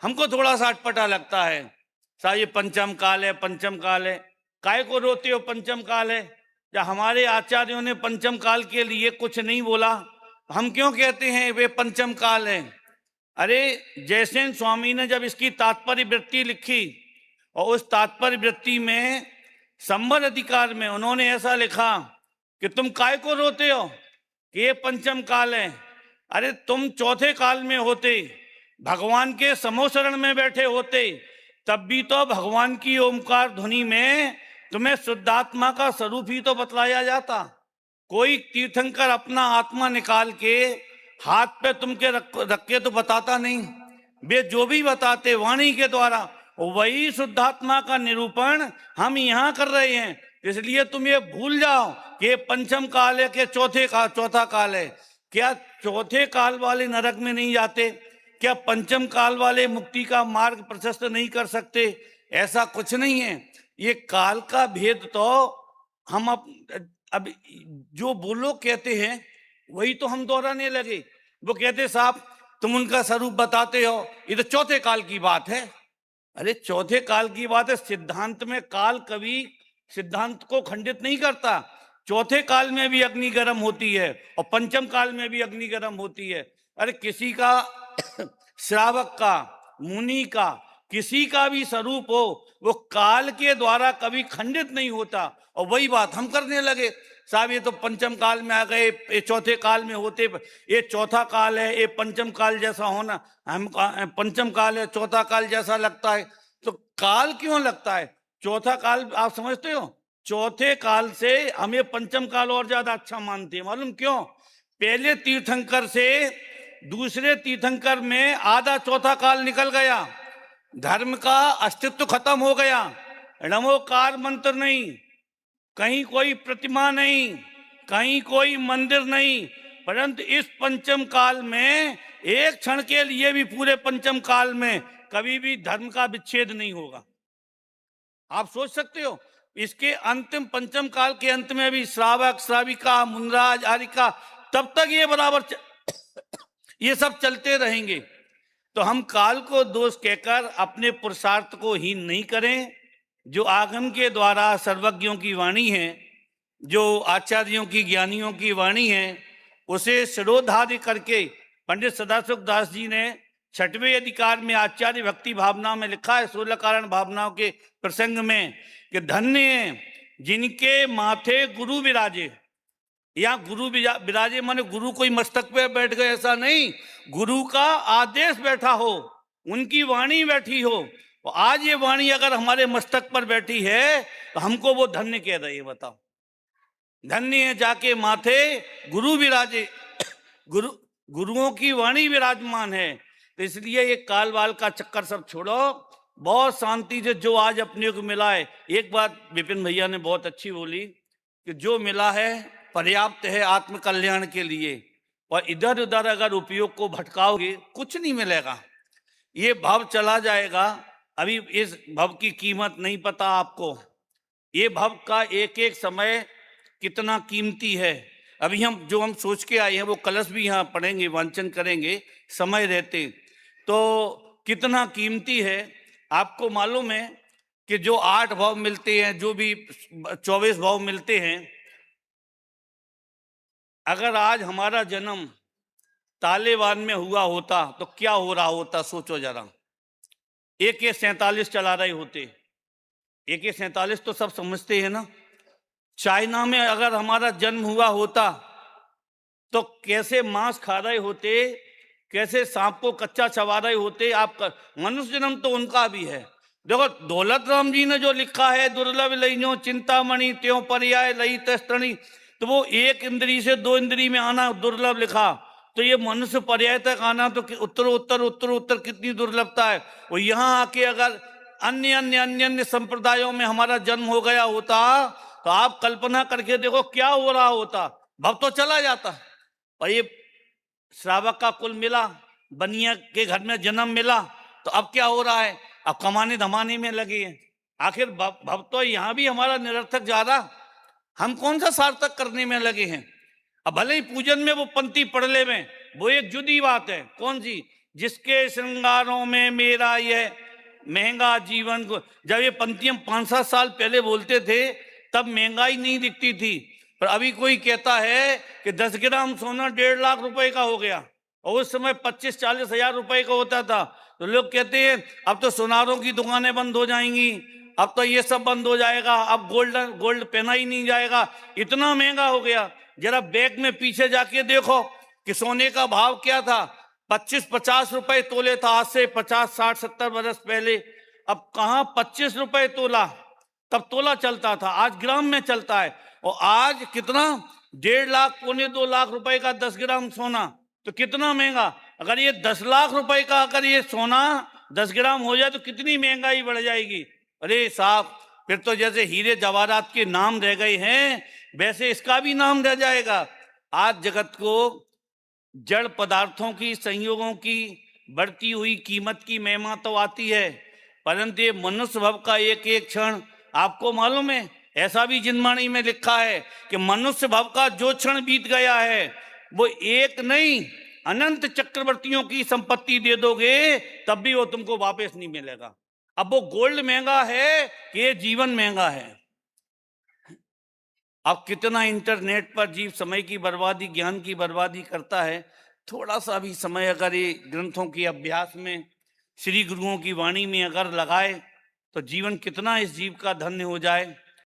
हमको थोड़ा सा अटपटा लगता है। साहब ये पंचम काल है, पंचम काल है, काय को रोते हो पंचम काल है? या हमारे आचार्यों ने पंचम काल के लिए कुछ नहीं बोला, हम क्यों कहते हैं वे पंचम काल है? अरे जयसेन स्वामी ने जब इसकी तात्पर्य वृत्ति लिखी और उस तात्पर्य वृत्ति में संबंध अधिकार में उन्होंने ऐसा लिखा कि तुम काय को रोते हो कि ये पंचम काल है। अरे तुम चौथे काल में होते, भगवान के समोशरण में बैठे होते, तब भी तो भगवान की ओमकार ध्वनि में तुम्हें शुद्धात्मा का स्वरूप ही तो बतलाया जाता। कोई तीर्थंकर अपना आत्मा निकाल के हाथ पे तुमके रख के तो बताता नहीं, वे जो भी बताते वाणी के द्वारा वही शुद्धात्मा का निरूपण हम यहाँ कर रहे हैं। इसलिए तुम ये भूल जाओ कि ये पंचम काल है कि चौथा काल है। क्या चौथे काल वाले नरक में नहीं जाते? क्या पंचम काल वाले मुक्ति का मार्ग प्रशस्त नहीं कर सकते? ऐसा कुछ नहीं है। ये काल का भेद तो हम अब जो वो लोग कहते हैं वही तो हम दोहराने लगे। वो कहते साहब तुम उनका स्वरूप बताते हो, ये तो चौथे काल की बात है। अरे चौथे काल की बात है, सिद्धांत में काल कभी सिद्धांत को खंडित नहीं करता। चौथे काल में भी अग्नि गर्म होती है और पंचम काल में भी अग्नि गर्म होती है। अरे किसी का श्रावक का, मुनि का, किसी का भी स्वरूप हो वो काल के द्वारा कभी खंडित नहीं होता। और वही बात हम करने लगे, साहब ये तो पंचम काल में आ गए, ये चौथे काल में होते, ये चौथा काल है, ये पंचम काल जैसा होना, हम पंचम काल है चौथा काल जैसा लगता है। तो काल क्यों लगता है? चौथा काल आप समझते हो, चौथे काल से हम ये पंचम काल और ज्यादा अच्छा मानते हैं। मालूम क्यों? पहले तीर्थंकर से दूसरे तीर्थंकर में आधा चौथा काल निकल गया, धर्म का अस्तित्व खत्म हो गया, नमोकार मंत्र नहीं, कहीं कोई प्रतिमा नहीं, कहीं कोई मंदिर नहीं, परंतु इस पंचम काल में एक क्षण के लिए भी पूरे पंचम काल में कभी भी धर्म का विच्छेद नहीं होगा। आप सोच सकते हो, इसके अंतिम पंचम काल के अंत में भी श्रावक, श्राविका, मुनराज, आरिका, तब तक ये बराबर ये सब चलते रहेंगे। तो हम काल को दोष कहकर अपने पुरुषार्थ को हीन नहीं करें। जो आगम के द्वारा सर्वज्ञों की वाणी है, जो आचार्यों की, ज्ञानियों की वाणी है, उसे शिरोधार्य करके पंडित सदाशिव दास जी ने 6वें अधिकार में आचार्य भक्ति भावना में लिखा है, 16 कारण भावनाओं के प्रसंग में, कि धन्य जिनके माथे गुरु विराजे। या गुरु विराजे माने गुरु कोई मस्तक पे बैठ गए ऐसा नहीं, गुरु का आदेश बैठा हो, उनकी वाणी बैठी हो। तो आज ये वाणी अगर हमारे मस्तक पर बैठी है तो हमको वो धन्य कह रही है। बताओ, धन्य है जाके माथे गुरु विराजे, गुरुओं की वाणी विराजमान है। तो इसलिए ये काल वाल का चक्कर सब छोड़ो, बहुत शांति से जो आज अपने को मिला है। एक बात विपिन भैया ने बहुत अच्छी बोली कि जो मिला है पर्याप्त है आत्म कल्याण के लिए, और इधर उधर अगर उपयोग को भटकाओगे कुछ नहीं मिलेगा, ये भव चला जाएगा। अभी इस भव की कीमत नहीं पता आपको, ये भव का एक एक समय कितना कीमती है। अभी हम सोच के आए हैं वो कलश भी यहाँ पढ़ेंगे, वांचन करेंगे समय रहते, तो कितना कीमती है। आपको मालूम है कि जो 8 भाव मिलते हैं, जो भी 24 भाव मिलते हैं, अगर आज हमारा जन्म तालिबान में हुआ होता तो क्या हो रहा होता? सोचो जरा। AK-47 चला रहे होते। AK-47 तो सब समझते हैं ना। चाइना में अगर हमारा जन्म हुआ होता तो कैसे मांस खा रहे होते, कैसे सांप को कच्चा चबा रहे होते। आपका मनुष्य जन्म तो उनका भी है। देखो दौलत राम जी ने जो लिखा है, दुर्लभ लइयो चिंतामणि त्यों पर्याय लई तस्तणी, तो वो 1 इंद्री से 2 इंद्री में आना दुर्लभ लिखा, तो ये मनुष्य पर्याय तक आना तो उत्तर कितनी दुर्लभता है। वो यहाँ आके अगर अन्य संप्रदायों में हमारा जन्म हो गया होता तो आप कल्पना करके देखो क्या हो रहा होता। भव तो चला जाता। और ये श्रावक का कुल मिला, बनिया के घर में जन्म मिला, तो अब क्या हो रहा है? अब कमाने धमाने में लगे हैं। आखिर भव तो यहाँ भी हमारा निरर्थक जा रहा, हम कौन सा सार्थक करने में लगे हैं। अब भले ही पूजन में वो पंक्ति पढ़ ले में, वो एक जुदी बात है। कौन सी? जिसके श्रृंगारों में मेरा ये महंगा जीवन को। जब ये पंक्ति हम 5-7 साल पहले बोलते थे तब महंगाई नहीं दिखती थी, पर अभी कोई कहता है कि 10 ग्राम सोना 1.5 लाख रुपए का हो गया, और उस समय 25-40 हजार रुपए का होता था। तो लोग कहते हैं अब तो सुनारों की दुकानें बंद हो जाएंगी, अब तो ये सब बंद हो जाएगा, अब गोल्ड पहना ही नहीं जाएगा, इतना महंगा हो गया। जरा बैग में पीछे जाके देखो कि सोने का भाव क्या था। 25-50 रुपए तोले था आज से 50-60-70 बरस पहले। अब कहाँ 25 रुपए तोला, तब तोला चलता था, आज ग्राम में चलता है। और आज कितना 1.5 लाख 1.25-2 लाख रुपए का 10 ग्राम सोना, तो कितना महंगा। अगर ये 10 लाख रुपए का अगर ये सोना 10 ग्राम हो जाए तो कितनी महंगाई बढ़ जाएगी। अरे साहब, फिर तो जैसे हीरे जवाहरात के नाम रह गए हैं वैसे इसका भी नाम रह जाएगा। आज जगत को जड़ पदार्थों की, संयोगों की बढ़ती हुई कीमत की महिमा तो आती है, परंतु ये मनुष्य भव का एक एक क्षण, आपको मालूम है ऐसा भी जिनवाणी में लिखा है कि मनुष्य भव का जो क्षण बीत गया है वो एक नहीं अनंत चक्रवर्तियों की संपत्ति दे दोगे तब भी वो तुमको वापस नहीं मिलेगा। अब वो गोल्ड महंगा है कि ये जीवन महंगा है। अब कितना इंटरनेट पर जीव समय की बर्बादी, ज्ञान की बर्बादी करता है। थोड़ा सा भी समय अगर ये ग्रंथों के अभ्यास में, श्री गुरुओं की वाणी में अगर लगाए तो जीवन कितना इस जीव का धन्य हो जाए।